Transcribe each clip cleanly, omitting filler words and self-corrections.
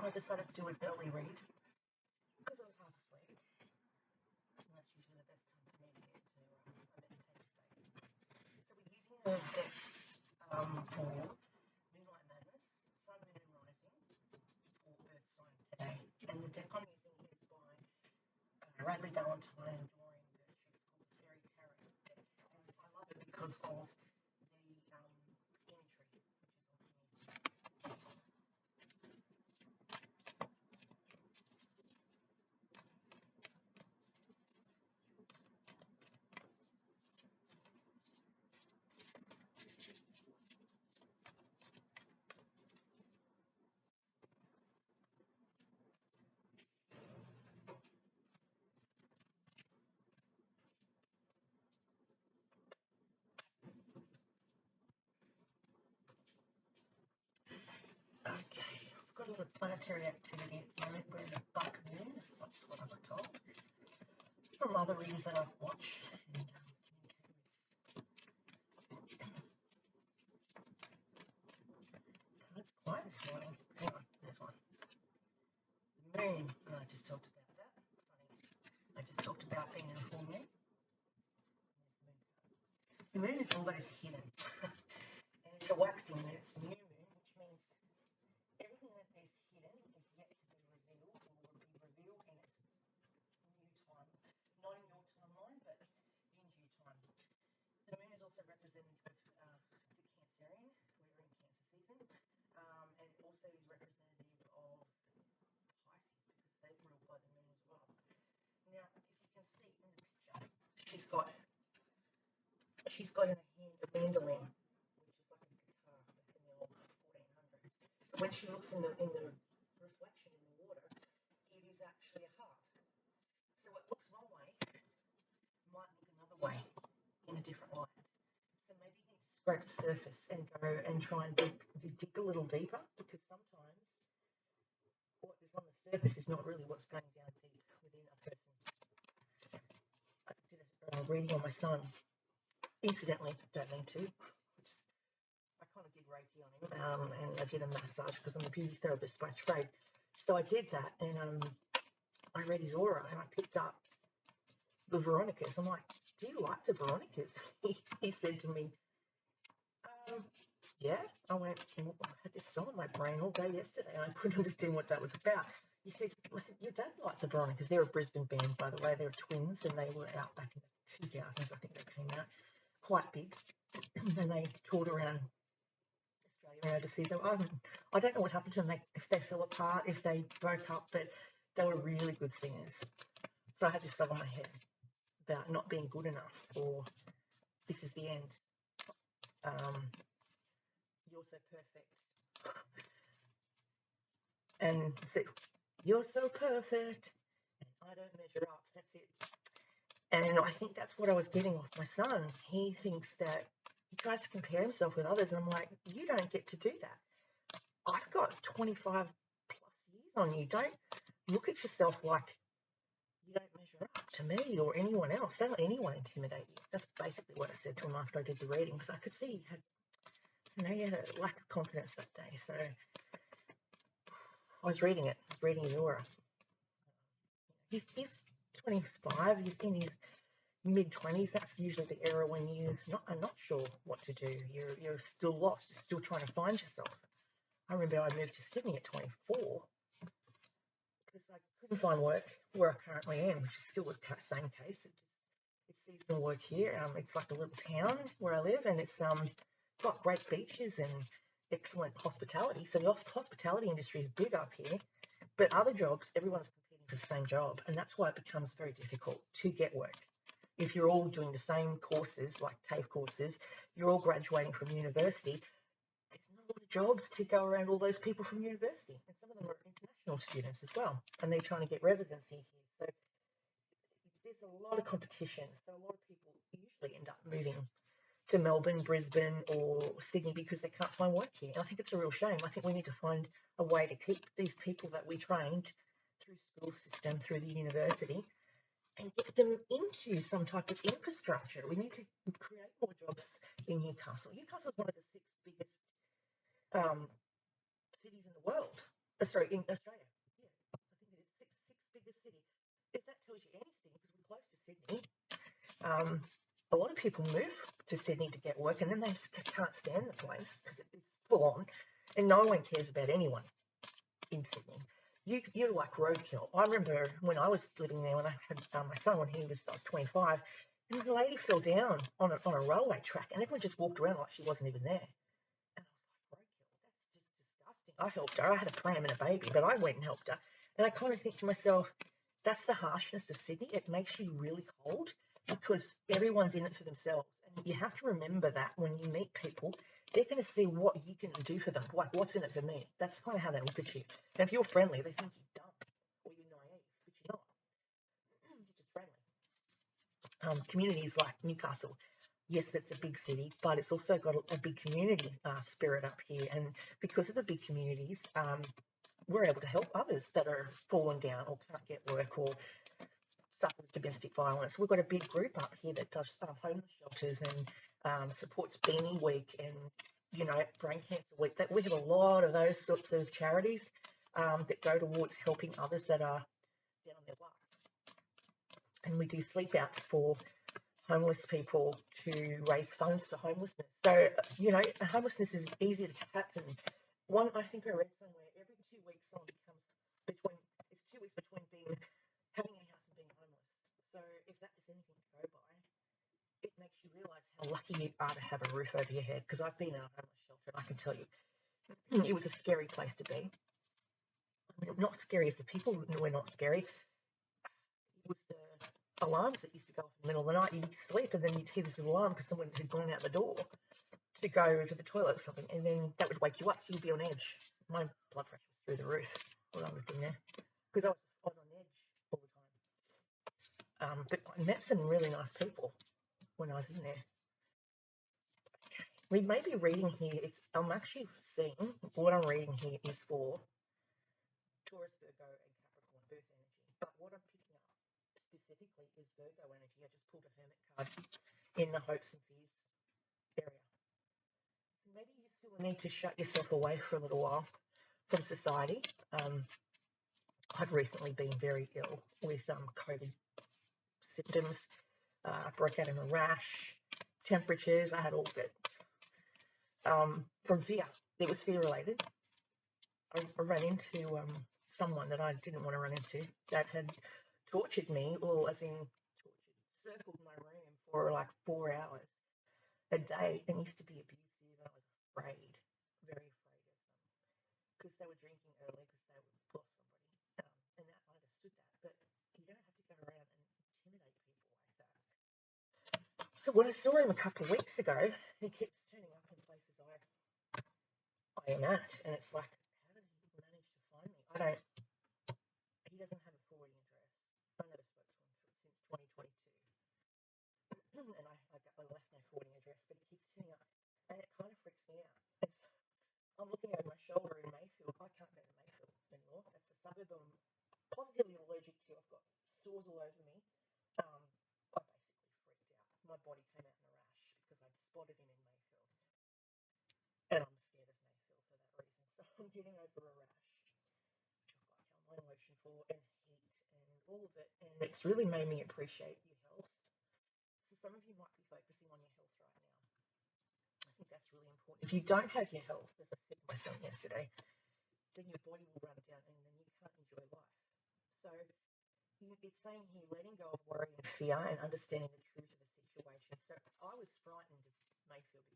I decided to do an early read because I was half asleep. And that's usually the best time for me to get to a meditative state. So we're using the decks for Moonlight Madness, Sun, Moon and Rising, or Earth Sign today. And the deck I'm using is by Radleigh Valentine and Doreen Virtue. It's called the Fairy Tarot deck. And I love it because of the imagery, which is on here. Okay, I've got a lot of planetary activity at the moment. We're in a buck moon, that's what I got told from other readers that I've watched and communicate with. It's quiet this morning. Hang on, there's one. The moon, I just talked about that. Funny. I just talked about being in a full moon. The moon is always hidden. And it's a waxing moon, it's new moon, which means everything that is hidden is yet to be revealed or will be revealed in its new time. Not in your timeline, but in due time. The moon is also representative of the Cancerian. We're in Cancer season. And it also is representative of Pisces because they ruled by the moon as well. Now, if you can see in the picture, she's got in her hand a mandolin, which is like a guitar back in the old 1400s. But when she looks in the reflection in the water, it is actually a harp. So what looks one way might look another way in a different light. So maybe you need to scrape the surface and go and try and dig a little deeper, because sometimes what is on the surface is not really what's going down deep within a person. I did a reading on my son. Incidentally, don't mean to. I kind of did Reiki on him, and I did a massage because I'm a beauty therapist by trade. So I did that, and I read his aura, and I picked up the Veronicas. I'm like, do you like the Veronicas? He said to me, yeah. I went, well, I had this song in my brain all day yesterday, and I couldn't understand what that was about. He said, your dad liked the Veronicas. They're a Brisbane band, by the way. They're twins, and they were out back in the 2000s, I think they came out, quite big, and they toured around Australia and overseas. I don't know what happened to them, if they fell apart, if they broke up, but they were really good singers. So I had this song on my head about not being good enough, or this is the end. You're so perfect. And so, you're so perfect, and I don't measure up. That's it. And I think that's what I was getting off my son. He thinks that he tries to compare himself with others, and I'm like, you don't get to do that. I've got 25 plus years on you. Don't look at yourself like you don't measure up to me or anyone else. Don't let anyone intimidate you. That's basically what I said to him after I did the reading, because I could see he had a lack of confidence that day. So I was reading it, reading his aura. He's 25, he's in his mid-20s. That's usually the era when you are not sure what to do. You're still lost. You're still trying to find yourself. I remember I moved to Sydney at 24 because I couldn't find work where I currently am, which is still the same case. It's seasonal work here. It's like a little town where I live, and it's got great beaches and excellent hospitality. So the hospitality industry is big up here, but other jobs, everyone's competing for the same job, and that's why it becomes very difficult to get work. If you're all doing the same courses, like TAFE courses, you're all graduating from university, there's not a lot of jobs to go around all those people from university. And some of them are international students as well, and they're trying to get residency here. So there's a lot of competition. So a lot of people usually end up moving to Melbourne, Brisbane, or Sydney because they can't find work here. And I think it's a real shame. I think we need to find a way to keep these people that we trained through school system, through the university, and get them into some type of infrastructure. We need to create more jobs in Newcastle. Newcastle is one of the 6 biggest cities in the world. Sorry, in Australia. Yeah, I think it is sixth biggest city. If that tells you anything, because we're close to Sydney, a lot of people move to Sydney to get work, and then they can't stand the place because it's full on, and no one cares about anyone in Sydney. You're like roadkill. I remember when I was living there, when I had my son, when I was 25, and the lady fell down on a railway track, and everyone just walked around like she wasn't even there. And I was like, roadkill, that's just disgusting. I helped her. I had a pram and a baby, but I went and helped her. And I kind of think to myself, that's the harshness of Sydney. It makes you really cold because everyone's in it for themselves. And you have to remember that when you meet people, they're going to see what you can do for them. Like, what's in it for me? That's kind of how they look at you. And if you're friendly, they think you're dumb or you're naive, but you're not. You're just friendly. Communities like Newcastle, yes, that's a big city, but it's also got a big community spirit up here. And because of the big communities, we're able to help others that are fallen down or can't get work or suffer with domestic violence. We've got a big group up here that does homeless shelters and supports Beanie Week and Brain Cancer Week. That we have a lot of those sorts of charities that go towards helping others that are down on their luck. And we do sleep outs for homeless people to raise funds for homelessness. So homelessness is easy to happen. I think I read somewhere every 2 weeks someone becomes it's 2 weeks between having a house and being homeless. So if that is anything to go by, it makes you realise how lucky you are to have a roof over your head. Because I've been in a homeless shelter, and I can tell you, it was a scary place to be. I mean, not scary as the people were not scary. It was the alarms that used to go off in the middle of the night. You'd sleep, and then you'd hear this little alarm because someone had gone out the door to go to the toilet or something, and then that would wake you up, so you'd be on edge. My blood pressure was through the roof when I lived in there because I was on edge all the time. But I met some really nice people when I was in there. We may be reading here. I'm actually seeing what I'm reading here is for Taurus, Virgo, and Capricorn Earth energy. But what I'm picking up specifically is Virgo energy. I just pulled a Hermit card in the hopes and fears area. So maybe you just feel the need to shut yourself away for a little while from society. I've recently been very ill with COVID symptoms. I broke out in a rash, temperatures. I had all of it from fear. It was fear related. I ran into someone that I didn't want to run into that had tortured me, or as in circled my room for like 4 hours a day and used to be abusive. And I was afraid, very afraid of them because they were drinking early because they lost somebody. And that I understood that, but you don't have to go around and intimidate people like that. So when I saw him a couple of weeks ago, he keeps turning up in places I am at, and it's like, how does he manage to find me? He doesn't have a forwarding address. I never spoke to him since 2022. And I left my forwarding address, but he keeps turning up, and it kind of freaks me out. I'm looking over my shoulder in Mayfield. I can't go to Mayfield anymore. That's a suburb I'm positively allergic to. I've got sores all over me. I basically freaked out. My body came out in a rash because I'd spotted him in Mayfield. And I'm scared of Mayfield for that reason. So I'm getting over a rash, which I've got lotion for, and heat, and all of it. And it's really made me appreciate your health. So some of you might be focusing on your health right now. I think that's really important. If you don't have your health, as I said to my son yesterday, then your body will run down and then you can't enjoy life. So it's saying here, letting go of worry and fear and understanding the truth of the situation. So I was frightened of Mayfield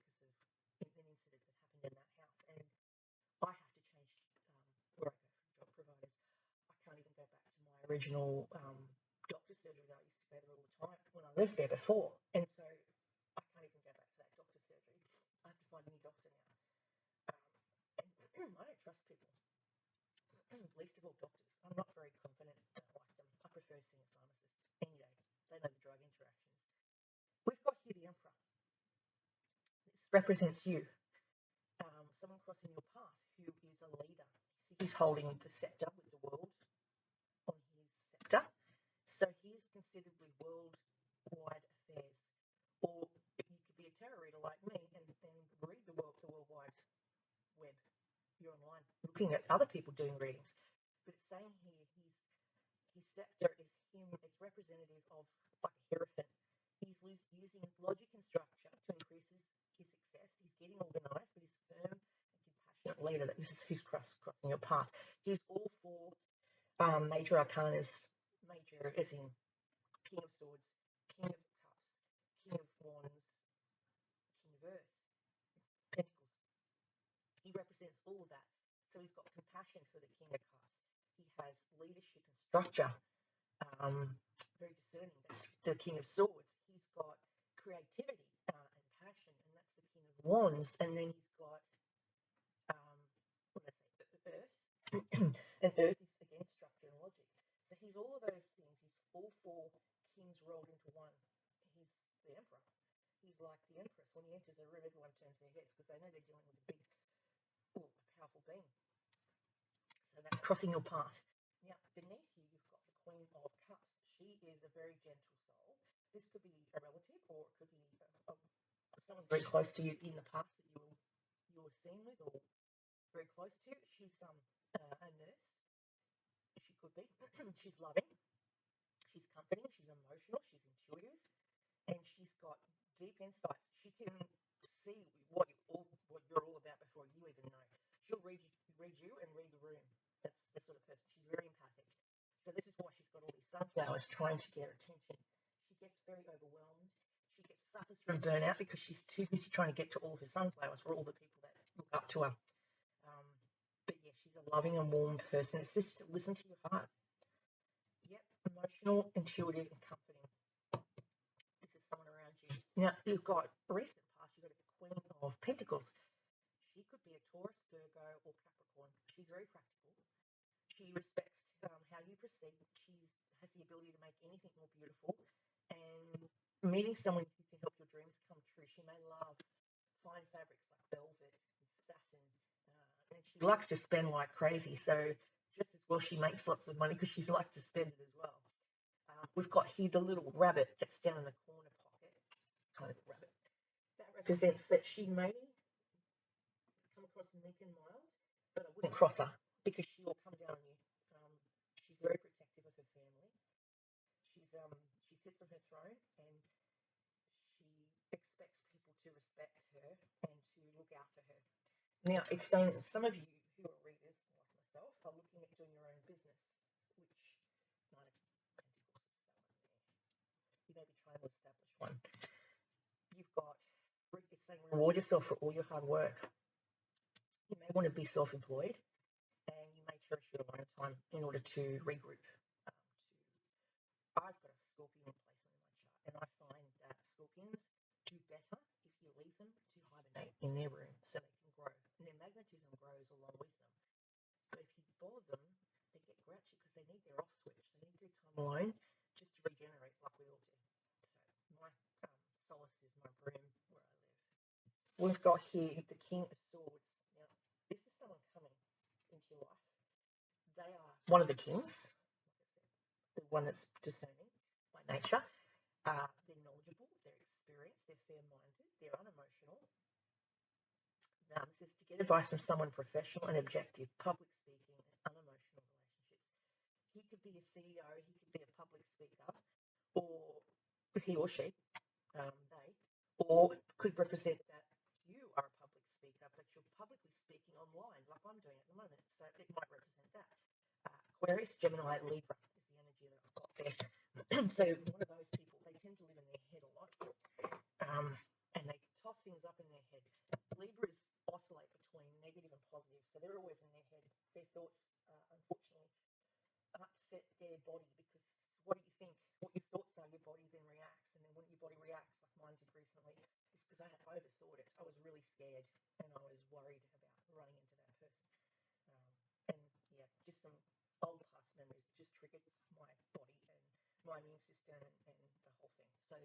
because of an incident that happened in that house, and I have to change where I go for job providers. I can't even go back to my original doctor's surgery that I used to go there all the time when I lived there before, and so I can't even go back to that doctor's surgery. I have to find a new doctor now. And I don't trust people, least of all doctors. I'm not very confident. I don't like them. I prefer seeing a pharmacist any day. They know the drug interactions. We've got here the Emperor. This represents you, someone crossing your path who is a leader. He's holding the scepter with the world on his scepter. So he is considered with worldwide affairs. Or you could be a tarot reader like me and read the worldwide web. You're online. looking at other people doing readings. But it's saying here his scepter is him. It's representative of like a hierophant. He's using logic and structure to increase his success. He's getting organised, but he's firm and compassionate leader. This is who's crossing your path. He's all for major arcanas, major as in King of Swords, King of Cups, King of Wands, King of Earth, Pentacles. He represents all of that. So he's got compassion for the King of Cups. He has leadership and structure. Very discerning. That's the King of Swords. He's got creativity and passion, and that's the King of Wands. And then he's got Earth, and Earth is again structure and logic. So he's all of those things. He's all four kings rolled into one. He's the emperor. He's like the empress. When he enters a room, everyone turns their heads because they know they're dealing with a big, a powerful being. So that's crossing your path. Now, beneath you, you've got the Queen of Cups. She is a very gentle soul. This could be a relative, or it could be someone very close to you in the past that you were seen with, or very close to. She's a nurse. She could be. She's loving. She's comforting. She's emotional. She's intuitive, and she's got deep insights. She can see what you're all about before you even know. She'll read you and read the room. That's the sort of person. She's very empathic. So this is why she's got all these sunflowers trying to get her attention. She gets very overwhelmed. She suffers from burnout because she's too busy trying to get to all her sunflowers for all the people that look up to her. But yeah, she's a loving and warm person. It's just to listen to your heart. Yep, emotional, intuitive, and comforting. This is someone around you. Now, you've got recent past, you've got the Queen of Pentacles. She could be a Taurus, Virgo, or Capricorn. She's very practical. She respects how you proceed. She has the ability to make anything more beautiful. And meeting someone who can help your dreams come true. She may love fine fabrics like velvet and satin. And she likes to spend like crazy. So just as well, she makes lots of money because she likes to spend it as well. We've got here the little rabbit that's down in the corner pocket. Kind of rabbit. That represents that she may come across meek and mild, but I wouldn't cross her because she will come down on you. She's very protective of her family. She sits on her throne and she expects people to respect her and to look after her. Now, it's saying that some of you who are readers, like myself, are looking at doing your own business, which Nine of Pentacles is that one there. You may be trying to establish one. You've got, it's saying reward yourself for all your hard work. You may want to be self-employed, and you may cherish your alone time in order to regroup. I've got a scorpion placement in my chart, and I find that scorpions do better if you leave them to hibernate in their room so they can grow, and their magnetism grows along with them. But if you bother them, they get grouchy because they need their off switch. They need their time alone just to regenerate like we all do. So my solace is my broom where I live. We've got here the King of Swords. Now, this is someone coming into your life. They are one of the kings, like I said, the one that's discerning by nature. They're knowledgeable, they're experienced, they're fair-minded, they're unemotional. Now, this is to get advice from someone professional and objective, public speaking, and unemotional relationships. He could be a CEO, he could be a public speaker, or he or she, they, or could represent that you are a public speaker, but you're publicly speaking online, like I'm doing at the moment. So it might represent that. Aquarius, Gemini, Libra is the energy that I've got there. So one of those people, they tend to live in their head a lot, and they toss things up in their head. Libras oscillate between negative and positive, so they're always in their head. Their thoughts, unfortunately, upset their body because what do you think? What your thoughts are, your body then reacts, and then when your body reacts, like mine did recently, it's because I overthought it. I was really scared, and I was worried about running into that person. And yeah, just some old past memories just triggered my body and my immune system and the whole thing. So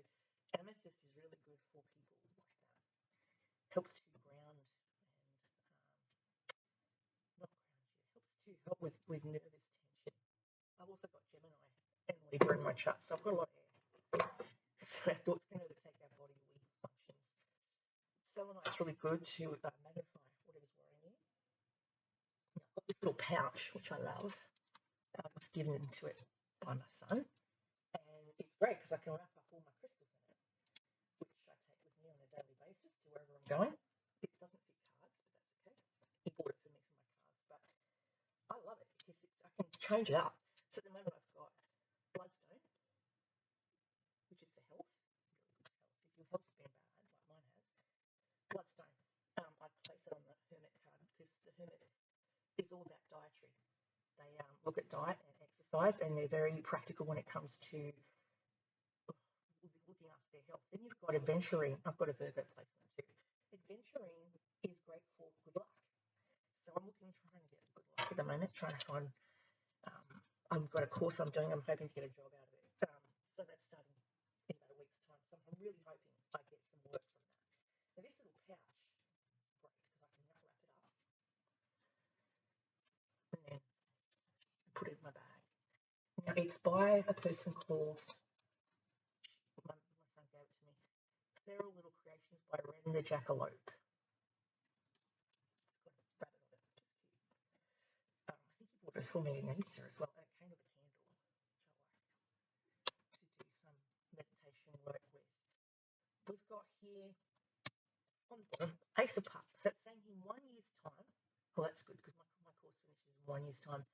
amethyst is really good for people like that. Helps to ground and not ground you. Helps to help with nervous tension. I've also got Gemini and Libra in my chart, so I've got a lot of air. So our thoughts can overtake our bodily functions. Selenite's really good to magnify whatever's worrying you. Now, I've got little pouch, which I love. I was given to it by my son, and it's great because I can wrap up all my crystals in it, which I take with me on a daily basis to wherever I'm going. It doesn't fit cards, but that's okay. He bought it for me for my cards, but I love it because I can change it up. So at the moment I've got bloodstone, which is for health, really good health. If your health's been bad, like mine has, bloodstone. I place it on the hermit card because the hermit is all about dietary. They look at diet and exercise, and they're very practical when it comes to looking after their health. Then you've got adventuring. I've got a Virgo placement too. Adventuring is great for good luck. So I'm trying to get good luck at the moment, trying to find. I've got a course I'm doing. I'm hoping to get a job out of it. So that's starting in about a week's time. So I'm really hoping I get some work from that. Now this little pouch is great because I can wrap it up and then put it in my bag. Now it's by a person called, my son gave it to me, Feral Little Creations by Ren the Jackalope. It's got a rabbit on it, which is cute. I think he bought it for me in Easter as well. And it came with a candle, which I like to do some meditation work with. We've got here on the bottom, Ace of Cups. That's saying in 1 year's time, well, that's good because my course finishes in 1 year's time.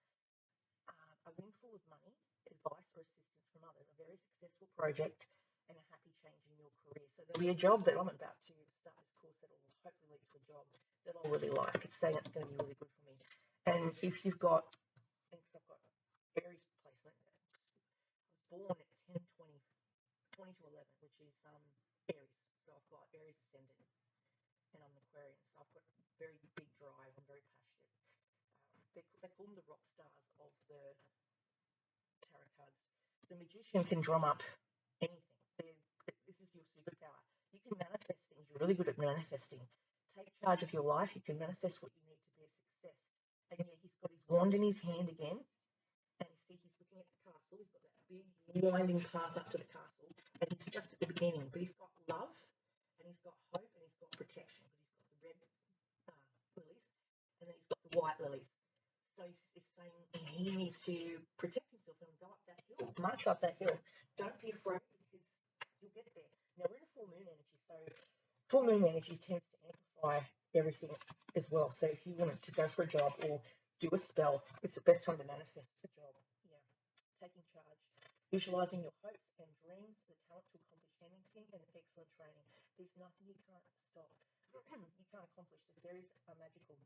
A windfall of money, advice, or assistance from others, a very successful project, and a happy change in your career. So there'll be a job that I'm about to start this course that will hopefully lead to a job that I'll really like. It's saying it's going to be really good for me. And if you've got, I think I've got Aries placement. I was born at 10, 20 to 11, which is Aries. So I've got Aries ascendant, and I'm an Aquarian. So I've got very big drive. I'm very passionate. They call them the rock stars of the tarot cards. The magician can drum up anything. This is your superpower. You can manifest things. You're really good at manifesting. Take charge of your life. You can manifest what you need to be a success. And yeah, he's got his wand in his hand again. And you see he's looking at the castle. He's got that big winding path up to the castle. And he's just at the beginning. But he's got love, and he's got hope, and he's got protection because he's got the red lilies, and then he's got the white lilies. So he's saying he needs to protect himself and go up that hill, march up that hill. Don't be afraid because you'll get there. Now we're in a full moon energy, so full moon energy tends to amplify everything as well. So if you wanted to go for a job or do a spell, it's the best time to manifest a job. Yeah, taking charge, visualizing your hopes and dreams, the talent to accomplish anything, and excellent training. There's nothing you can't stop. You can't accomplish. The fairies are magical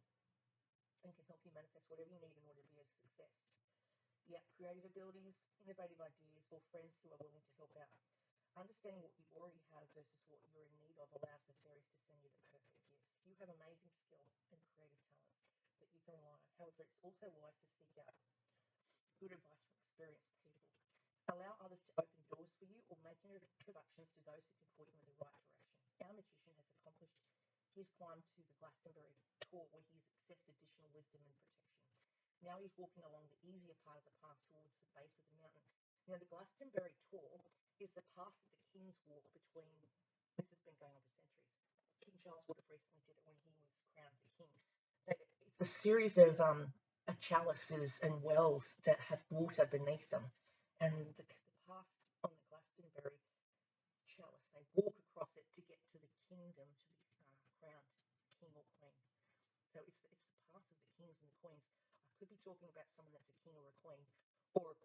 and can help you manifest whatever you need in order to be a success. Yeah, creative abilities, innovative ideas, or friends who are willing to help out. Understanding what you already have versus what you're in need of allows the fairies to send you the perfect gifts. You have amazing skill and creative talents that you can rely on. However, it's also wise to seek out good advice from experienced people. Allow others to open doors for you or make introductions to those who can point you in the right direction. Our magician has accomplished his climb to the Glastonbury tour where he's accessed additional wisdom and protection. Now he's walking along the easier part of the path towards the base of the mountain. Now the Glastonbury tour is the path that the kings walk between. This has been going on for centuries. King Charles would have recently did it when he was crowned the king. It's a series of chalices and wells that have water beneath them, and the path on the Glastonbury chalice, they walk across it to get to the kingdom to be crowned king or queen. So it's the path of the kings and the queens. I could be talking about someone that's a king or a queen, or a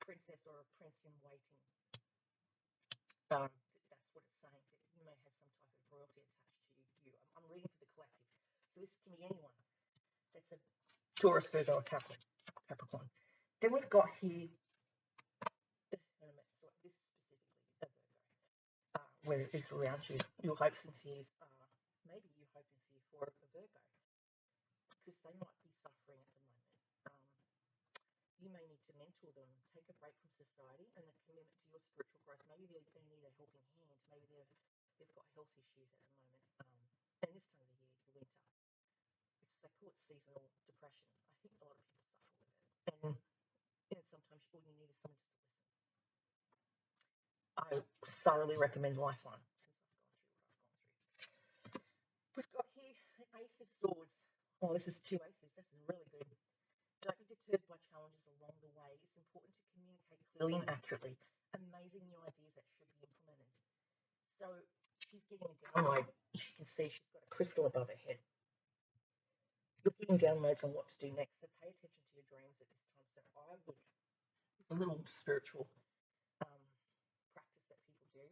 princess or a prince in waiting. That's what it's saying, that you may have some type of royalty attached to you. I'm reading for the collective. So this can be anyone that's a Taurus, Virgo, or Capricorn. Then we've got here the Hermit. So this is specifically a Virgo, where it is around you. Your hopes and fears are, maybe you hope and fear for a Virgo, because they might be suffering at the moment. You may need to mentor them, take a break from society, and a commitment to your spiritual growth. Maybe they need a helping hand. Maybe they've got health issues at the moment. And this time of the year, the winter, they call it seasonal depression. I think a lot of people suffer with it. And sometimes all you need is someone just to listen. I thoroughly recommend Lifeline since I've gone through what I've gone through. We've got here an Ace of Swords. Oh, this is two aces. This is really good. clearly and accurately. Amazing new ideas that should be implemented. So she's getting a download. You can see she's got a crystal above her head. You're getting downloads on what to do next. So pay attention to your dreams at this time. So I would, it's a little spiritual practice that people do.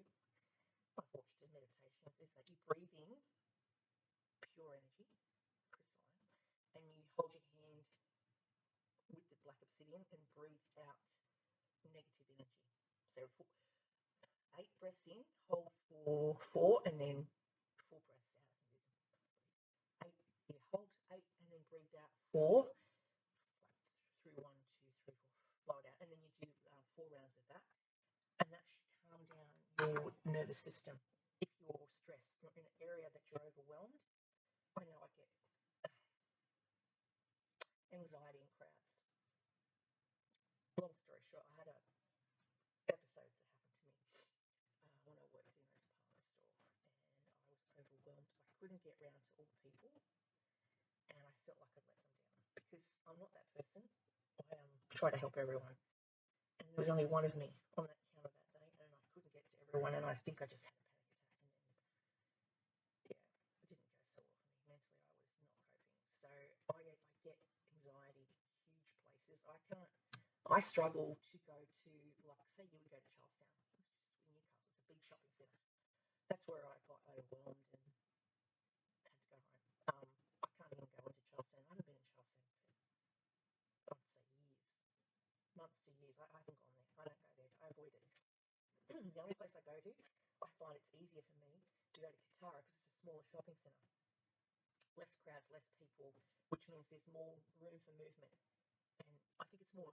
I've watched in meditations is that you breathe in pure energy, crystalline, and you hold your hand with the black obsidian and breathe out negative energy. So 8 breaths in, hold for 4, and then 4 breaths out. 8, you hold 8, and then breathe out 4, through 1, 2, 3, 4, blow it out, and then you do 4 rounds of that, and that should calm down your nervous system. If you're stressed, if you're in an area that you're overwhelmed, I know I get anxiety in crowds. Long story short, I had a episode that happened to me when I worked in a department store, and I was overwhelmed. I couldn't get round to all the people, and I felt like I'd let them down because I'm not that person. I try to help everyone, and there was only one of me on that counter that day, and I couldn't get to everyone, and I think I just had a panic attack, and then yeah, it didn't go so well for me. Mentally, I was not coping, so I get anxiety huge places. I struggle to go to, like, say you would go to Charlestown, which is in Newcastle. It's a big shopping centre. That's where I got overwhelmed and had to go home. I can't even go into Charlestown. I haven't been in Charlestown for, I'd say, years, months to years. I haven't gone there. I don't go there. I avoid it. The only place I go to, I find it's easier for me to go to Katara because it's a smaller shopping centre. Less crowds, less people, which means there's more room for movement. And I think it's more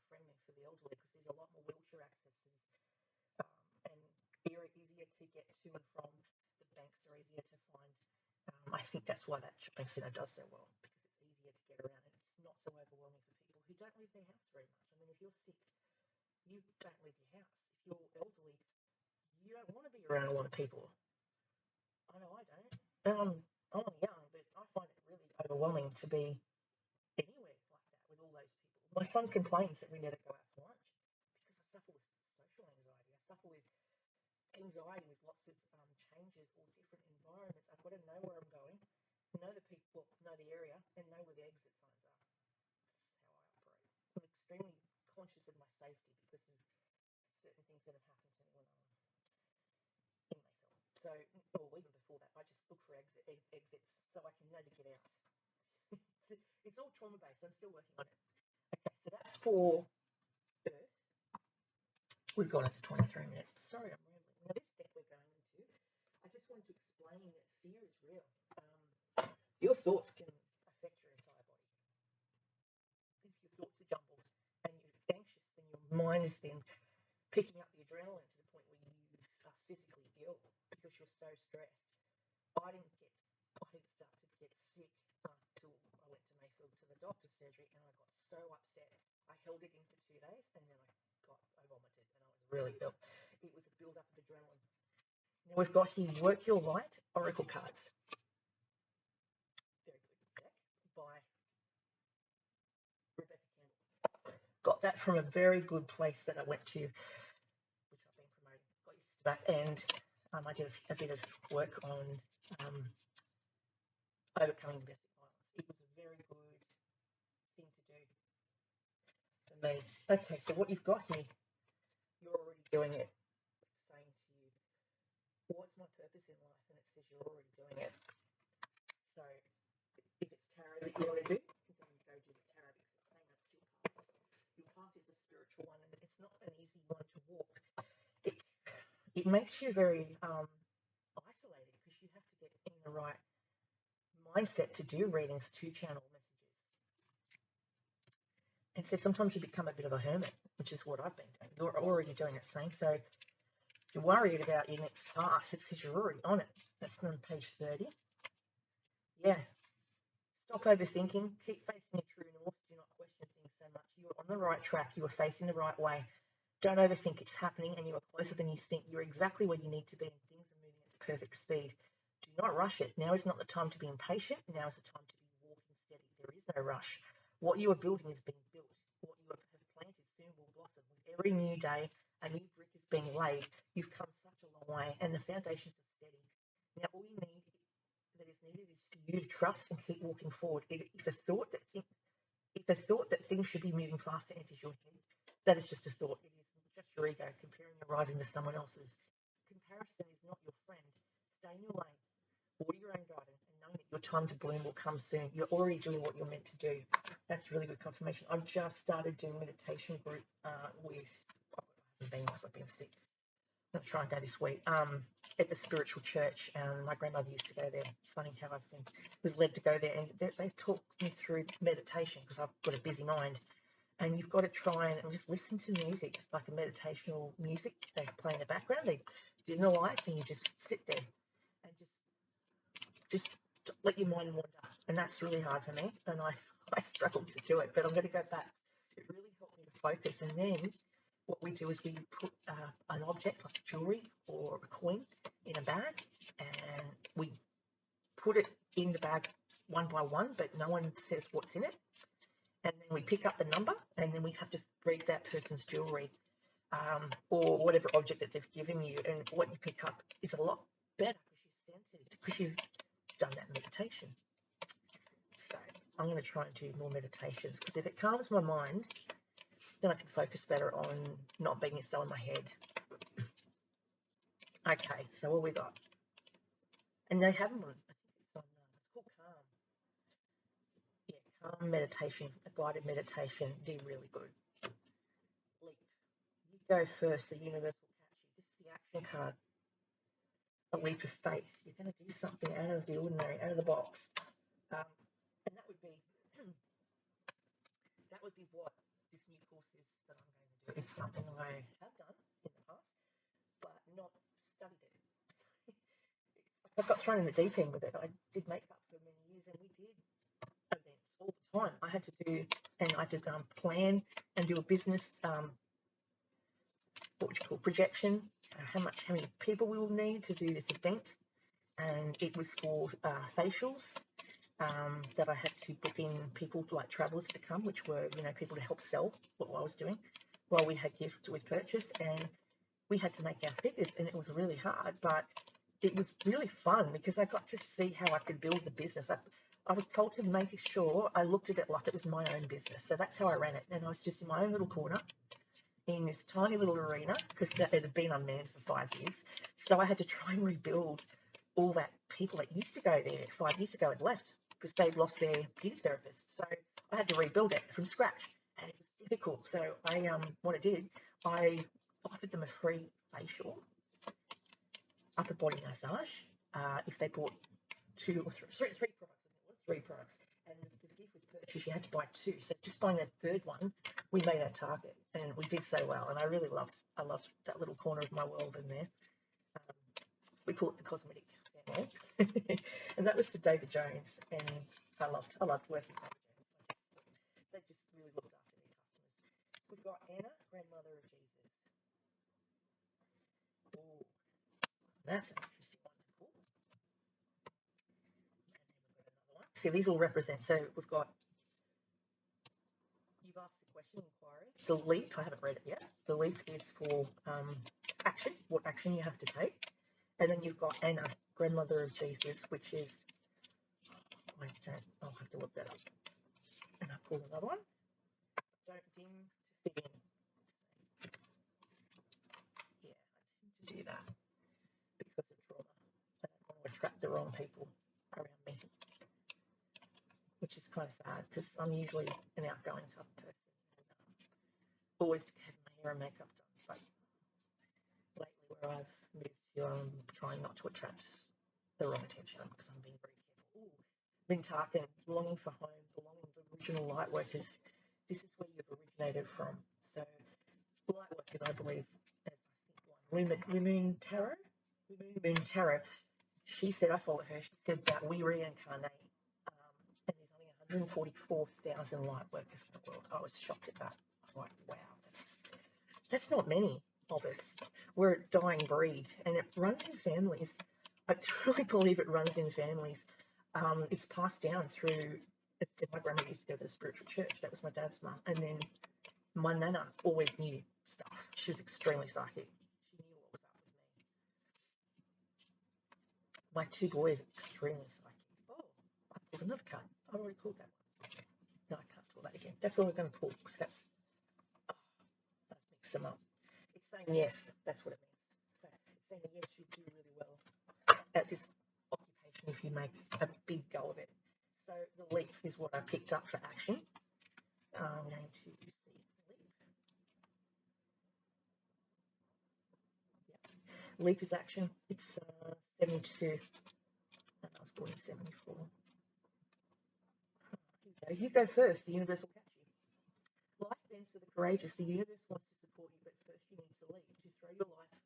friendly for the elderly because there's a lot more wheelchair accesses, and easier to get to and from. The banks are easier to find. I think that's why that shopping centre does so well, because it's easier to get around and it's not so overwhelming for people who don't leave their house very much. I mean, if you're sick, you don't leave your house. If you're elderly, you don't want to be around a lot of people. I know I don't. I'm young, but I find it really overwhelming to be anywhere like that with all those people. My son complains that we never go out for lunch because I suffer with social anxiety. I suffer with anxiety with lots of changes or different environments. I've got to know where I'm going, know the people, know the area, and know where the exit signs are. That's how I operate. I'm extremely conscious of my safety because of certain things that have happened to me when I'm in Mayfield. So, or even before that, I just look for exits so I can know to get out. It's all trauma based. I'm still working on it. Okay, so that's for Earth. We've gone into 23 minutes. Sorry, I'm rambling. Now, this deck we're going into, I just wanted to explain that fear is real. Your thoughts can affect your entire body. If your thoughts are jumbled and you're anxious, then your mind is then picking up the adrenaline to the point where you are physically ill because you're so stressed. I didn't start to get sick until I went to Mayfield to the doctor's surgery, and I got so upset. I held it in for 2 days, and then I vomited, and I was really ill. It was a build-up of adrenaline. Now we've got here Work Your Light Oracle cards. Very good deck by Rebecca Campbell. Got that from a very good place that I went to, which I've been promoting. Got used to that, and I did a bit of work on overcoming domestic violence. It was a very good thing to do for me. Okay, so what you've got here, you're already doing it. It's saying to you, what's my purpose in life? And it says you're already doing it. So if it's tarot that you want to do, then go do the tarot because it's saying that's your path. Your path is a spiritual one, and it's not an easy one to walk. It makes you very isolated because you have to get in the right mindset to do readings, to channel messages. And so sometimes you become a bit of a hermit, which is what I've been doing. You're already doing it, saying so. You're worried about your next path. It says you're already on it. That's on page 30. Yeah. Stop overthinking. Keep facing your true north. Do not question things so much. You are on the right track. You are facing the right way. Don't overthink. It's happening, and you are closer than you think. You're exactly where you need to be, and things are moving at perfect speed. Do not rush it. Now is not the time to be impatient. Now is the time to be walking steady. There is no rush. What you are building is being built. What you have planted soon will blossom. With every every new day, a new brick is being laid. You've come such a long way, and the foundations are steady. Now, all you need that is needed is for you to trust and keep walking forward. If a thought that things should be moving faster enters your head, that is just a thought. It is just your ego comparing your rising to someone else's. Comparison is not your friend. Stay in your lane, water your own garden, and knowing that your time to bloom will come soon. You're already doing what you're meant to do. That's really good confirmation. I've just started doing meditation group with, I haven't been because I've been sick. I'm going to try and go this week. At the spiritual church, and my grandmother used to go there. It's funny how was led to go there, and they talked me through meditation because I've got a busy mind. And you've got to try and just listen to music. It's like a meditational music they play in the background. They dim the lights, and you just sit there and just let your mind wander. And that's really hard for me, and I struggled to do it, but I'm going to go back. It really helped me to focus. And then what we do is we put an object like jewelry or a coin in a bag, and we put it in the bag one by one, but no one says what's in it. And then we pick up the number, and then we have to read that person's jewelry or whatever object that they've given you. And what you pick up is a lot better because you've done that meditation. So I'm going to try and do more meditations, because if it calms my mind, then I can focus better on not being so in my head. Okay, so what we got? And they have one. I think it's called Calm. Yeah, Calm meditation, a guided meditation. They're really good. Leap. You go first. The universe will catch you. This is the action card. A leap of faith. You're going to do something out of the ordinary, out of the box, and that would be what this new course is that I'm going to do. It's something I have done in the past, but not studied it. I got thrown in the deep end with it. I did makeup for many years, and we did events all the time. I had to plan and do a business, what would you call, projection, how many people we will need to do this event, and it was for facials. That I had to book in people like travelers to come, which were people to help sell what I was doing, while we had gifts with purchase, and we had to make our figures, and it was really hard, but it was really fun because I got to see how I could build the business. I was told to make sure I looked at it like it was my own business, so that's how I ran it. And I was just in my own little corner in this tiny little arena because it had been unmanned for 5 years, so I had to try and rebuild all that people that used to go there 5 years ago had left because they'd lost their beauty therapist. So I had to rebuild it from scratch, and it was difficult. So what I did, I offered them a free facial, upper body massage, if they bought three products. I think it was 3 products, and the gift with purchase you had to buy 2. So just buying that third one, we made our target, and we did so well. And I loved that little corner of my world in there. We call it the cosmetic family. And that was for David Jones, and I loved working with David Jones. They just really looked after their customers. We've got Anna, grandmother of Jesus. Oh, that's an interesting one to pull. And then we've got another one. So these all represent. So we've got, you've asked the question, inquiry. The leap, I haven't read it yet. The leap is for action, what action you have to take. And then you've got Anna, grandmother of Jesus, which is, I'll have to look that up. And I'll pull another one. Don't dim to fit in. Yeah, I tend to do that because of trauma. I don't want to attract the wrong people around me, which is kind of sad because I'm usually an outgoing type of person. Always have my hair and makeup done, but lately where I've moved to, I'm trying not to attract the wrong attention because I'm being very careful. Mintarkan, longing for home, belonging to original light workers. This is where you've originated from. So light workers, I believe, as I think Moon Tarot. She said, I follow her. She said that we reincarnate, and there's only 144,000 light workers in the world. I was shocked at that. I was like, wow, that's not many of us. We're a dying breed, and it runs in families. I truly believe it runs in families. It's passed down through. My grandma used to go to the spiritual church. That was my dad's mum, and then my nana always knew stuff. She was extremely psychic. She knew what was up with me. My 2 boys are extremely psychic. Oh, I pulled another card. I already pulled that one. No, I can't pull that again. That's all I'm going to pull because that's, I've mixed them up. It's saying yes. That's what it means. So it's saying yes, you do really well at this occupation if you make a big go of it. So the leap is what I picked up for action. I'm going to see leap. Yeah. Leap is action. It's 72. And I was born in 74. You go first. The universe will catch you. Life bends for the courageous. The universe wants to support you, but first you need to leap, to throw your life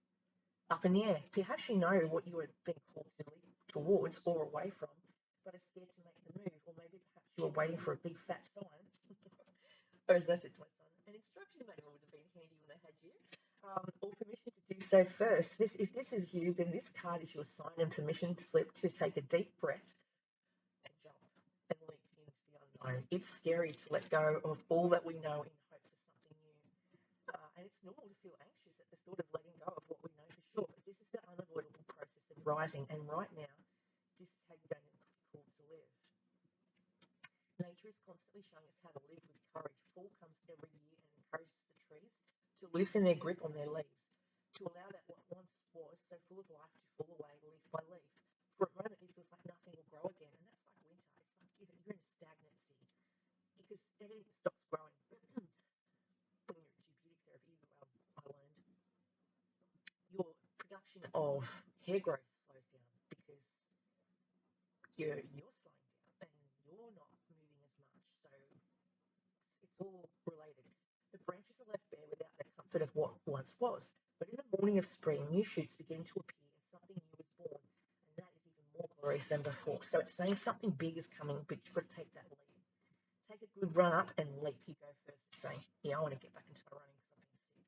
up in the air. Perhaps you know what you are being called to leap towards or away from, but are scared to make the move. Or maybe perhaps you are waiting for a big fat sign, or as I said to my son, an instruction manual would have been handy when I had you, or permission to do so first. If this is you, then this card is your sign and permission slip to take a deep breath and jump and leap into the unknown. It's scary to let go of all that we know in hope for something new. And it's normal to feel anxious at the thought of letting go of what we know for sure, but this is the unavoidable process of rising, and right now, this is how you're going to be called to live. Nature is constantly showing us how to live with courage. Fall comes every year and encourages the trees to loosen their grip on their leaves, to allow that what once was so full of life to fall away leaf by leaf. For a moment, it feels like nothing will grow again, and that's like winter. It's like you're in stagnancy because everything stops growing. When you're at puberty therapy, I learned your production of hair growth slows down because you're slowing down and you're not moving as much. So it's all related. The branches are left bare without the comfort of what once was. But in the morning of spring, new shoots begin to appear and something new is born. And that is even more glorious than before. So it's saying something big is coming, but you've got to take that leap. Take a good run up and leap. You go first. It's saying, yeah, I want to get back into my running because I've been sick.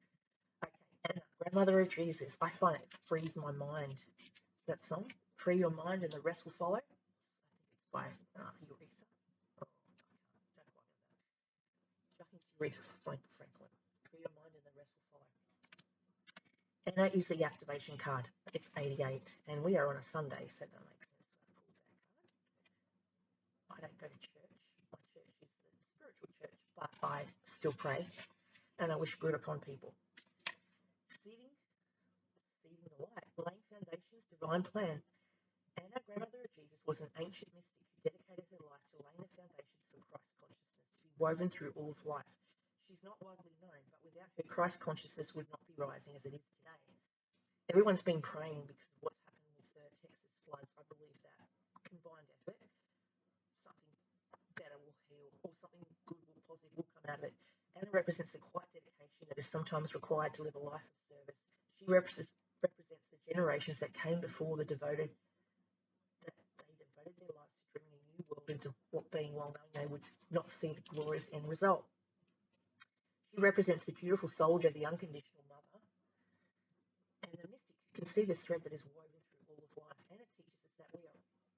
Okay, Anna, Grandmother of Jesus. I find it frees my mind. Is that song? Free your mind and the rest will follow. I think it's by Eureka. Oh, I don't quite know that. I think it's Eureka Franklin. Free your mind and the rest will follow. Anna is the activation card. It's 88, and we are on a Sunday, so that makes sense that I pulled that card. I don't go to church. My church is the spiritual church, but I still pray, and I wish good upon people. Seeding the light, laying foundations, divine plan. Anna, Grandmother of Jesus, was an ancient mystic who dedicated her life to laying the foundations for Christ consciousness to be woven through all of life. She's not widely known, but without her, Christ consciousness would not be rising as it is today. Everyone's been praying because of what's happened with the Texas floods. I believe that combined effort, something better will heal, or something good will positive will come out of it. Anna represents the quiet dedication that is sometimes required to live a life of service. She represents the generations that came before they devoted their lives to dreaming a new world into what, being well known, they would not see the glorious end result. She represents the beautiful soldier, the unconditional mother, and the mystic who can see the thread that is woven through all of life. Anna teaches us that we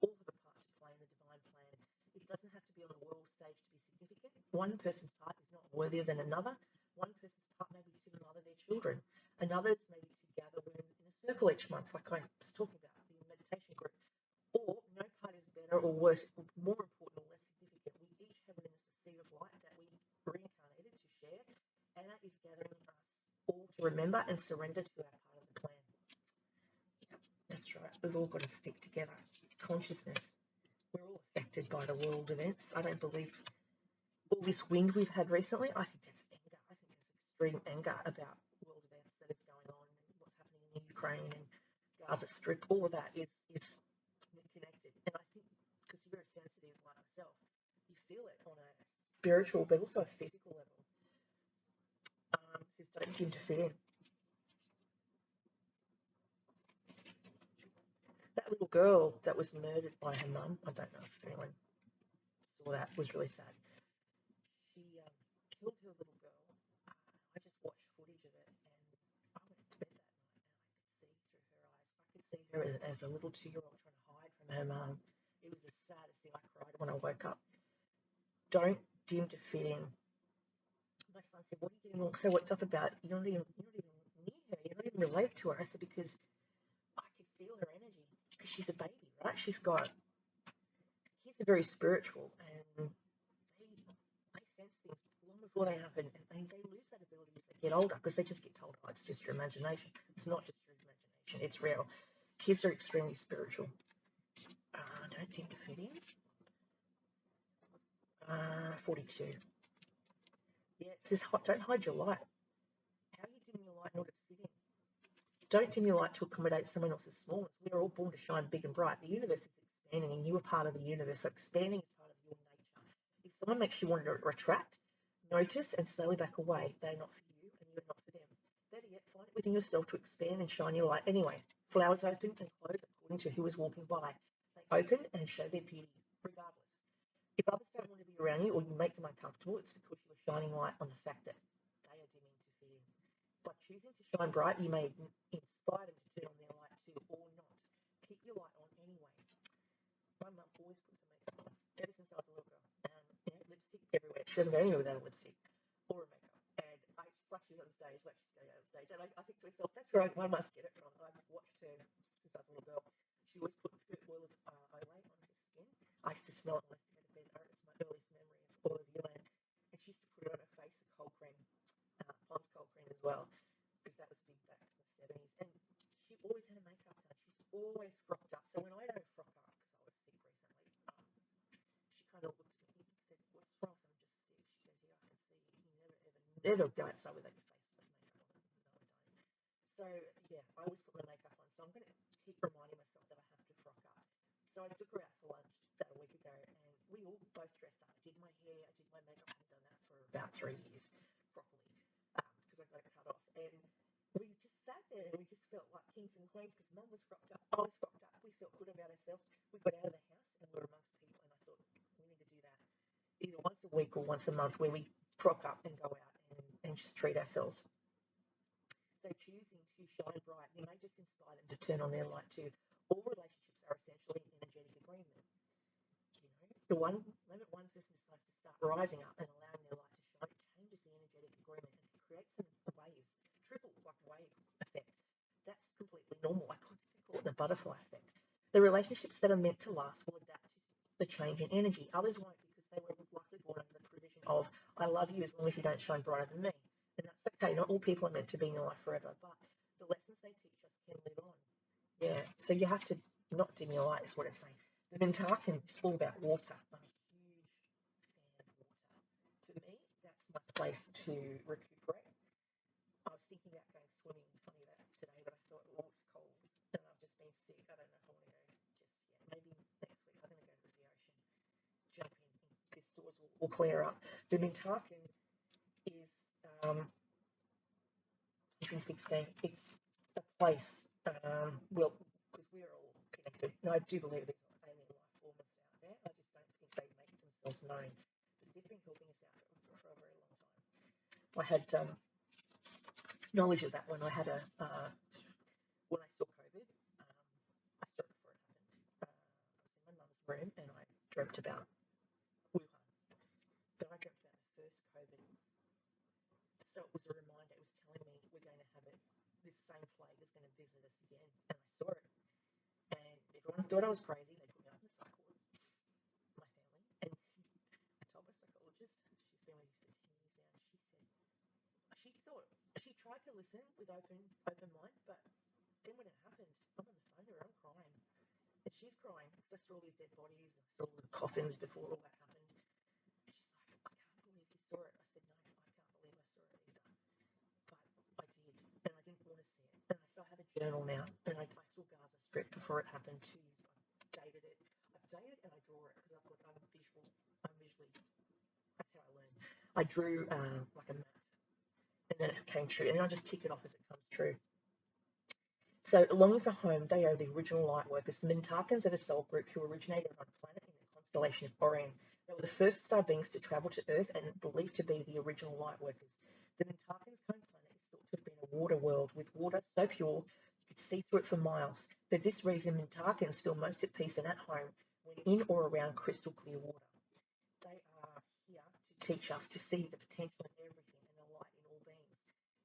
all have a part to play in the divine plan. It doesn't have to be on the world stage to be significant. One person's part is not worthier than another. One person's part may be to mother their children. Another's maybe to gather women in a circle each month, like I was talking about, the meditation group. Or no part is better or worse, more important or less significant. We each have within us a seed of light that we reincarnated to share. Anna is gathering us all to remember and surrender to our part of the plan. That's right. We've all got to stick together. Consciousness. We're all affected by the world events. I don't believe all this wind we've had recently. I think that's anger. I think there's extreme anger about world events that is going on and what's happening in Ukraine and Gaza Strip. All of that is connected. And I think because you're very sensitive like myself, you feel it on a spiritual but also a physical level. Says don't seem to fit in. That little girl that was murdered by her mum, I don't know if anyone saw that, was really sad. She killed her little girl. I just watched footage of it and I went to bed that night and I could see through her eyes. I could see her as a little 2-year-old trying to hide from her mum. It was the saddest thing. I cried when I woke up. Don't dim to fit in. My son said, what are you getting all so worked up about? You're not even near her. You're not even related to her. I said, because I could feel her energy because she's a baby, right? Kids are very spiritual and they sense things long before they happen, and they lose that ability as they get older because they just get told, oh, it's just your imagination. It's not just your imagination, it's real. Kids are extremely spiritual. Don't seem to fit in. 42. Yeah, it says, don't hide your light. How are you dimming your light in order to fit in? Don't dim your light to accommodate someone else's smallness. We are all born to shine big and bright. The universe is expanding, and you are part of the universe. So expanding is part of your nature. If someone makes you want to retract, notice and slowly back away. They're not for you, and you're not for them. Better yet, find it within yourself to expand and shine your light anyway. Flowers open and close according to who is walking by. They open and show their beauty, regardless. If others don't want to be around you or you make them uncomfortable, it's because you are shining light on the fact that they are dimming to fit in. By choosing to shine bright, you may inspire them to turn on their light too, or not. Keep your light on anyway. My mum always puts her makeup on, ever since I was a little girl. Lipstick everywhere. She doesn't go anywhere without a lipstick or a makeup. And it's like she's on stage, like she's going out on stage. And I think to myself, that's where I must get it from. I've watched her since I was a little girl. She always put her oil of Olay on her skin. I used to smell it when I used to go to bed. It's my earliest memory of oil of Yolan. And she used to put it on her face, a cold cream, Pond's cold cream as well, because that was big back in the 70s. And she always had her makeup done. She's always frocked up. So when I don't frock up, because I was sick recently, she kind of looked at me and said, what's wrong? So I'm just sick. She goes, yeah, I can see you never go outside without your face with makeup on. No, I don't. So yeah, I always put my makeup on. So I'm going to keep reminding myself that I have to frock up. So I took her out for lunch about a week ago, and we all both dressed up. I did my hair, I did my makeup. I hadn't done that for about 3 years properly because I got it cut off. And we just sat there and we just felt like kings and queens because Mum was frocked up, I was frocked up. We felt good about ourselves. We got out of the house and we were amongst people, and I thought we need to do that either once a week or once a month where we frock up and go out and just treat ourselves. So choosing to shine bright, you may just inspire them to turn on their light too. All relationships are essentially an energetic agreement. The moment one person decides to start rising up and allowing their light to shine, it changes the energetic agreement and it creates some waves, triple like wave effect. That's completely normal. I call it the butterfly effect. The relationships that are meant to last will adapt to the change in energy. Others won't because they were likely born under the provision of I love you as long as you don't shine brighter than me. And that's okay. Not all people are meant to be in your life forever, but the lessons they teach us can live on. Yeah. So you have to not dim your light, is what it's saying. The Mintakan is all about water. I'm a huge fan of water. For me, that's my place to recuperate. I was thinking about going swimming, funny that today, but I thought, oh, it's cold and I've just been sick. I don't know if I want to go just yet. Maybe next week I'm going to go to the ocean, jump in. This sores will clear up. The Mintakan is 16. It's a place, well, because we're all connected. And I do believe there's alien life forms out there. I just don't think they make themselves known. But they've been helping us out for a very long time. I had knowledge of that when I had when I saw COVID. I saw it before it happened. I was in my mum's room and I dreamt about Wuhan. But I dreamt about the first COVID. So it was a reminder. It was telling me we're going to have it. This same plague is going to visit us again. And I saw it. And everyone thought I was crazy. They put me up in the psych ward, my family. And I told my psychologist, she's been with me for 10 years now, and she tried to listen with open mind, but then when it happened, I'm on the phone to her, I'm crying. And she's crying because I saw all these dead bodies, and I saw all the coffins before all that happened. And she's like, I can't believe you saw it. I said, no, I can't believe I saw it either. But I did, and I didn't want to see it. And I still have a journal now, and I saw Gaza Strip before it happened 2 years ago. I dated it. And I draw it because I'm visual. I'm visually. That's how I learn. I drew like a map, and then it came true, and then I just tick it off as it comes true. So, longing for home, they are the original light workers. The Mintakans are the soul group who originated on a planet in the constellation of Orion. They were the first star beings to travel to Earth and believed to be the original light workers. The Mintakans' home planet is thought to have been a water world with water so pure you could see through it for miles. For this reason, Mintakans feel most at peace and at home when in or around crystal clear water. They are here to teach us to see the potential in everything and the light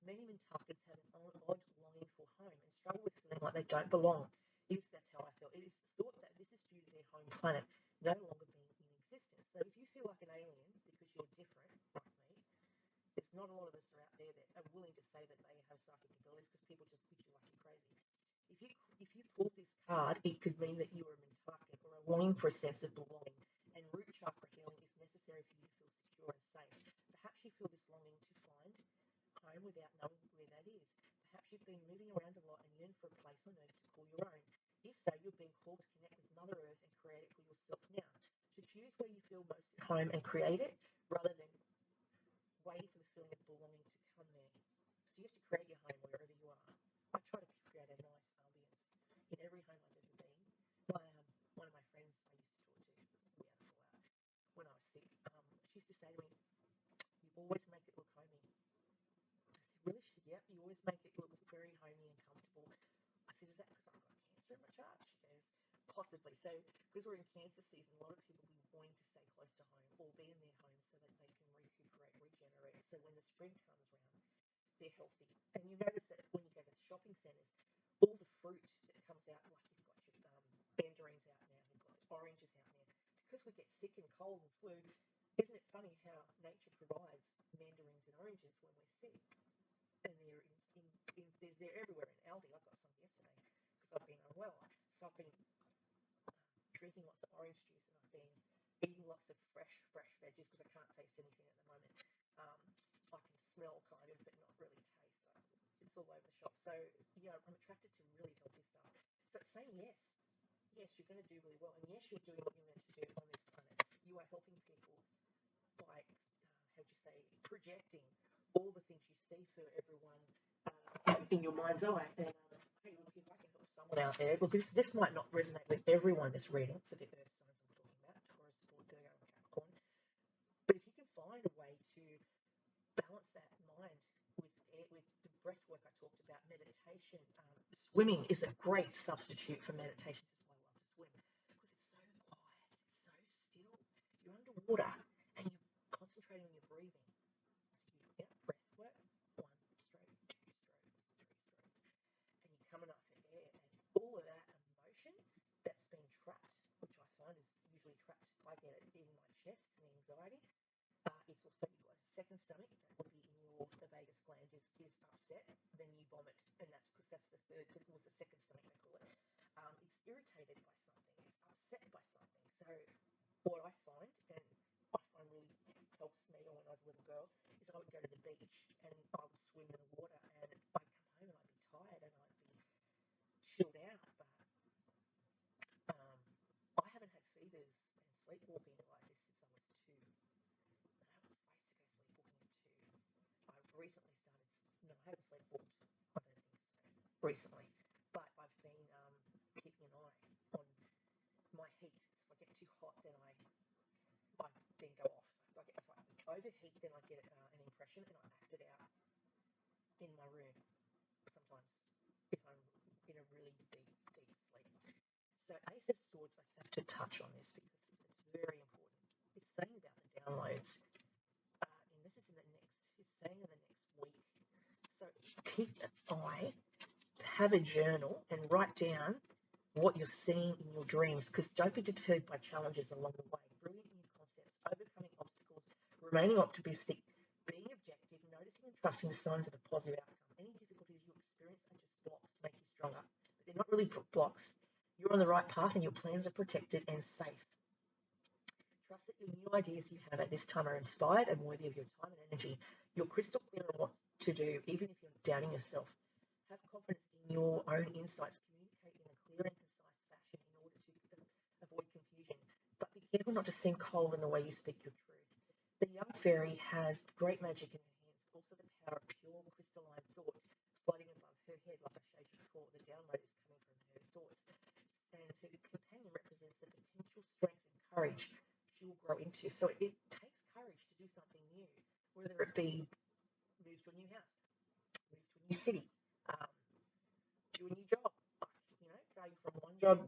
Many Mintakans have an odd longing for home and struggle with feeling like they don't belong. That's how I feel. It is thought that this is due to their home planet no longer being in existence. So if you feel like an alien because you're different, like me, there's not a lot of us are out there that are willing to say that they have psychic abilities because people just look at you like you're crazy. If you pull this card, it could mean that you are a Mintakan or are longing for a sense of belonging, and root chakra healing is necessary for you to feel secure and safe. Perhaps you feel this longing to find home without knowing where that is. Perhaps you've been moving around a lot and yearn for a place on earth to call your own. If so, you've been called to connect with Mother Earth and create it for yourself now. To choose where you feel most at home and create it rather than waiting for the feeling of belonging to come there. So you have to create your home wherever you are. I try to create a nice ambience in every home I've ever been. One of my friends I used to talk to, we had a fallout when I was sick. She used to say to me, "You always make it look homey." I said, "Really?" She said, "Yep, you always make it look very homey and comfortable." I said, "Is that because I've got cancer in my chart?" She goes, "Possibly." So because we're in cancer season, a lot of people will be wanting to stay close to home or be in their home so that they can recuperate, regenerate. So when the spring comes around, they're healthy. And you notice that when you go to the shopping centres, all the fruit that comes out, like you've got your mandarins out now, you've got oranges out now, because we get sick and cold and flu. Isn't it funny how nature provides mandarins and oranges when we're sick? And they're everywhere in Aldi. I got some yesterday because I've been unwell. So I've been drinking lots of orange juice and I've been eating lots of fresh veggies because I can't taste anything at the moment. I can smell kind of, but not really taste. It's all over the shop. So yeah, I'm attracted to really healthy stuff. So it's saying yes. Yes, you're going to do really well, and yes, you're doing what you're meant to do on this planet. You are helping people by, how'd you say, projecting all the things you see for everyone in your mind's eye. And hey, look, if I can help someone out there, look, this might not resonate with everyone that's reading for the earth signs I'm talking about, Taurus, Virgo, and Capricorn. But if you can find a way to balance that mind with the breath work I talked about, meditation, swimming is a great substitute for meditation. This is why I love to swim because it's so quiet, it's so still. You're underwater and you're concentrating on your breathing. So you get breath work, 1 stroke, 2 strokes, 3 strokes, and you're coming up for air, and all of that emotion that's been trapped, which I find is usually trapped. I get it in my chest and the anxiety. It's also you've got a second stomach that would be in the vagus gland is upset, then you vomit, and that's because that's the third. It was the second stomach they call it. It's irritated by something. It's upset by something. So what I find, and I find really helps me, or when I was a little girl, is I would go to the beach and I would swim in the water, and I'd come home and I'd be tired and I'd be chilled out. But I haven't had fevers and sleepwalking like this since I was 2. I used to go sleepwalking at 2. I recently started. No, I haven't sleepwalked. I don't think so. Recently, but I've been keeping an eye on my heat. So if I get too hot, then I then go off. If I overheat, then I get an impression and I act it out in my room. Sometimes, if I'm in a really deep sleep. So Ace of Swords, I just have to touch on this because it's very important. It's saying about the downloads, and this is in the next. It's saying in the next week. So keep an eye, have a journal, and write down what you're seeing in your dreams, because don't be deterred by challenges along the way. Brilliant new concepts, overcoming obstacles, remaining optimistic, being objective, noticing and trusting the signs of a positive outcome. Any difficulties you experience are just blocks to make you stronger, but they're not really blocks. You're on the right path and your plans are protected and safe. Trust that your new ideas you have at this time are inspired and worthy of your time and energy. You're crystal clear on what to do, even if you're doubting yourself. Have confidence in your own insights. Communicate in a clear and concise fashion in order to avoid confusion. But be careful not to seem cold in the way you speak your truth. The young fairy has great magic in her hands, also the power of pure crystalline thought floating above her head, like I showed you before. The download is coming from her thoughts. And her companion represents the potential strength and courage she will grow into. So it takes courage to do something new, whether it be move to a new house, move to a new city, um, do a new job, going from one job,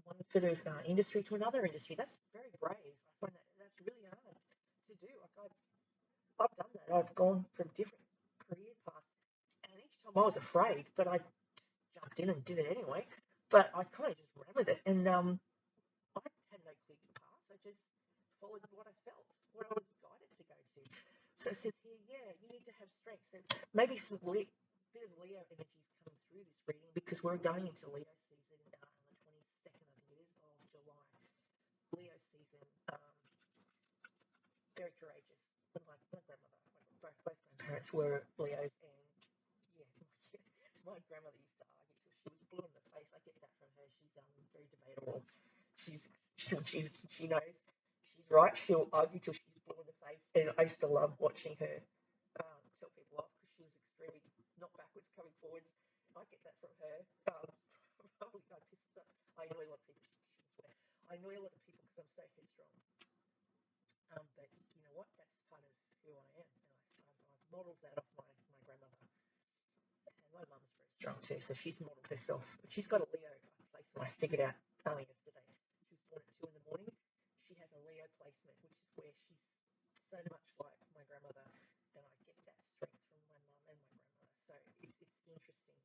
one sort of industry to another industry. That's very brave. I find that's really hard to do. Like I've done that. I've gone from different career paths I was afraid, but I just jumped in and did it anyway. But I kind of just ran with it, and I had no clear path. I just followed what I felt, what I was guided to go to. So it says here, yeah, you need to have strength. So maybe some bit of Leo energy is coming through this reading because we're going into Leo season on the 22nd, I think it is, of July. Leo season, very courageous. My grandmother, both grandparents were Leos, and yeah, my grandmother used to argue till she was blue in the face. I get that from her. She's very debatable. She knows she's right. She'll argue till she's blue in the face, and I used to love watching her tell people off because she was extremely not backwards, coming forwards. I get that from her. Probably I annoy a lot of people. She shouldn't swear. I annoy a lot of people because I'm so headstrong. But you know what? That's part of who I am, and I've modelled that off my grandmother. And my mum's very strong too, so she's modelled herself. She's got a Leo placement. I figured out yesterday. She was born at 2 in the morning. She has a Leo placement, which is where she's so much like my grandmother, and I get that strength from my mum and my grandmother. So it's interesting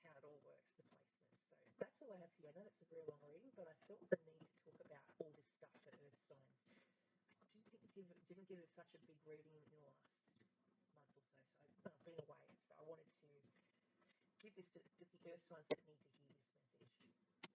how it all works, the placements. So that's all I have for you. I know it's a very long reading, but I felt the need to talk about all this stuff for Earth signs. Didn't give it such a big reading in the last month or so. So I've been away, so I wanted to give this to the Earth signs that need to hear.